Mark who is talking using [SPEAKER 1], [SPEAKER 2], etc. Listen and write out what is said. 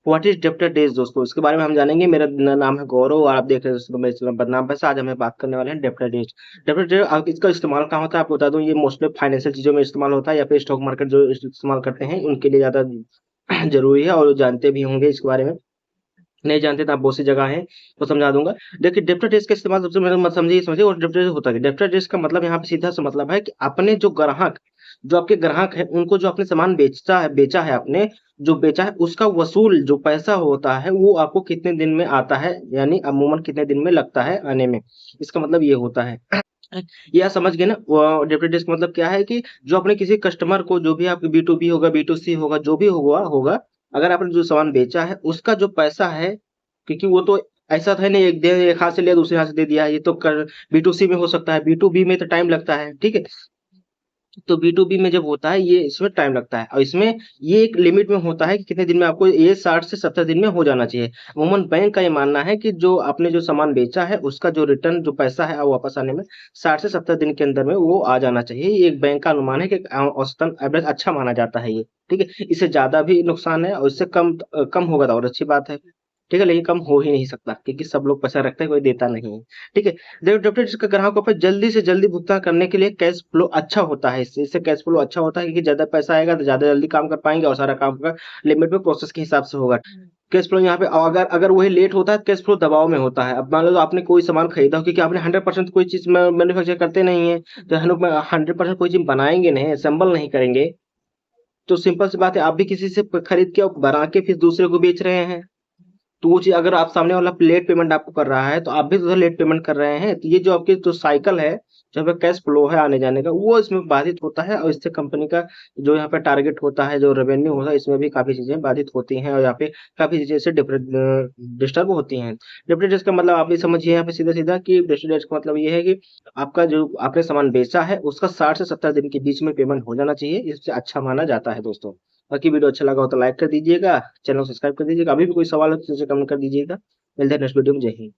[SPEAKER 1] What is debtor days दोस्तों, इसके बारे में हम जानेंगे। मेरा नाम है गौरव और आप देख रहे हैं दोस्तों मेरे बदनाम पर से। आज हमें बात करने वाले हैं डेप्टर डेज। डेप्टर डेज इसका इस्तेमाल कहाँ होता है आपको बता दूं, ये मोस्टली फाइनेंशियल चीजों में इस्तेमाल होता है या फिर स्टॉक मार्केट जो इस्तेमाल करते हैं उनके लिए ज्यादा जरूरी है और जानते भी होंगे इसके बारे में। नहीं जानते तो आप बहुत सी जगह हैं तो समझा दूंगा। देखिए डेप्टर डेज का इस्तेमाल सबसे पहले मत समझिए समझिए और डेप्टर डेज होता है। डेप्टर डेज का मतलब यहाँ पे सीधा सा मतलब है कि अपने जो ग्राहक, जो आपके ग्राहक है उनको जो आपने सामान बेचा है आपने, जो बेचा है उसका वसूल जो पैसा होता है वो आपको कितने दिन में आता है, यानी अमूमन कितने दिन में लगता है आने में। इसका मतलब ये होता है। ये आप समझ गए ना। डेप्टर डेज का मतलब क्या है कि जो अपने किसी कस्टमर को, जो भी आपकी बी टू बी होगा, बी टू सी होगा, जो भी होगा होगा, अगर आपने जो सामान बेचा है उसका जो पैसा है, क्योंकि वो तो ऐसा था नहीं एक हाथ से लिया दूसरे हाथ से दे दिया, ये तो कर बी टू सी में हो सकता है, बी टू बी में तो टाइम लगता है, ठीक है। तो बी टू बी में जब होता है ये, इसमें टाइम लगता है और इसमें ये एक लिमिट में होता है कि कितने दिन में आपको ये 60 से 70 दिन में हो जाना चाहिए। अमूमन बैंक का ये मानना है कि जो आपने जो सामान बेचा है उसका जो रिटर्न जो पैसा है वो वापस आने में 60 से 70 दिन के अंदर में वो आ जाना चाहिए। ये एक बैंक का अनुमान है कि औसतन एवरेज अच्छा माना जाता है ये, ठीक है। इससे ज्यादा भी नुकसान है और इससे कम होगा तो और अच्छी बात है, ठीक है। लेकिन कम हो ही नहीं सकता क्योंकि सब लोग पैसा रखते हैं, कोई देता नहीं है, ठीक है। डेबिट जिसका ग्राहकों पर जल्दी से जल्दी भुगतान करने के लिए कैश फ्लो अच्छा होता है। इससे कैश फ्लो अच्छा होता है क्योंकि ज्यादा पैसा आएगा तो ज्यादा जल्दी काम कर पाएंगे और सारा काम का लिमिट में प्रोसेस के हिसाब से होगा। कैश फ्लो यहाँ पे अगर अगर वही लेट होता है, कैश फ्लो दबाव में होता है। अब मान लो आपने कोई सामान खरीदा हो, क्योंकि आपने 100% कोई चीज मैन्युफैक्चर करते नहीं है, तो 100% कोई चीज बनाएंगे नहीं, असेंबल नहीं करेंगे, तो सिंपल सी बात है, आप भी किसी से खरीद के और बना के फिर दूसरे को बेच रहे हैं। तो वो चीज़ अगर आप सामने वाला लेट पेमेंट आपको कर रहा है, तो आप भी तो उधर लेट पेमेंट कर रहे हैं। तो ये जो आपकी जो साइकिल है, जहाँ पे कैश फ्लो है आने जाने का, वो इसमें बाधित होता है और इससे कंपनी का जो यहाँ पे टारगेट होता है, जो रेवेन्यू होता है, इसमें भी काफ़ी चीज़ें बाधित होती हैं और यहाँ पे काफ़ी चीज़ें इससे डिस्टर्ब होती हैं। डिप्रेडेज का मतलब आप भी समझिए यहाँ पे सीधा-सीधा कि डिप्रेडेज का मतलब ये है कि आपका जो आपने सामान बेचा है, उसका 60 से 70 दिन के बीच में पेमेंट हो जाना चाहिए। इससे अच्छा माना जाता है दोस्तों। बाकी वीडियो अच्छा लगा हो तो लाइक कर दीजिएगा, चैनल सब्सक्राइब कर दीजिएगा। अभी भी कोई सवाल हो तो नीचे कमेंट कर दीजिएगा। मिलते हैं नेक्स्ट वीडियो में। जय हिंद।